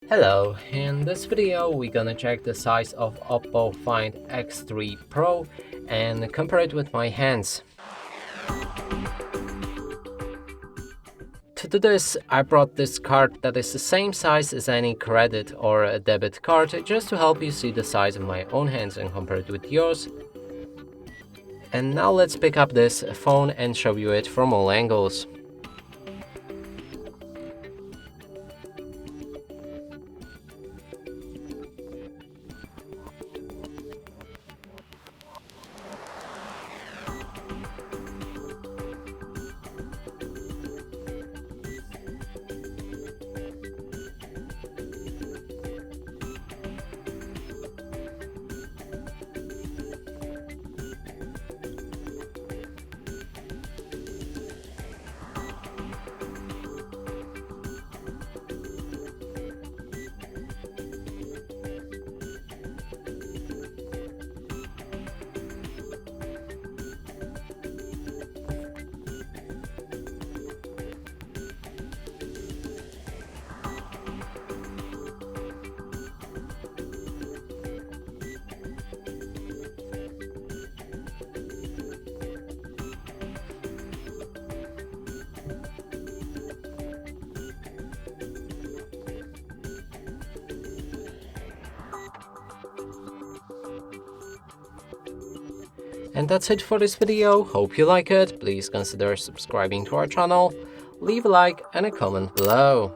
Hello, in this video we're gonna check the size of OPPO Find X3 Pro and compare it with my hands. To do this, I brought this card that is the same size as any credit or a debit card just to help you see the size of my own hands and compare it with yours. And now let's pick up this phone and show you it from all angles. And that's it for this video. Hope you like it. Please consider subscribing to our channel, leave a like and a comment below.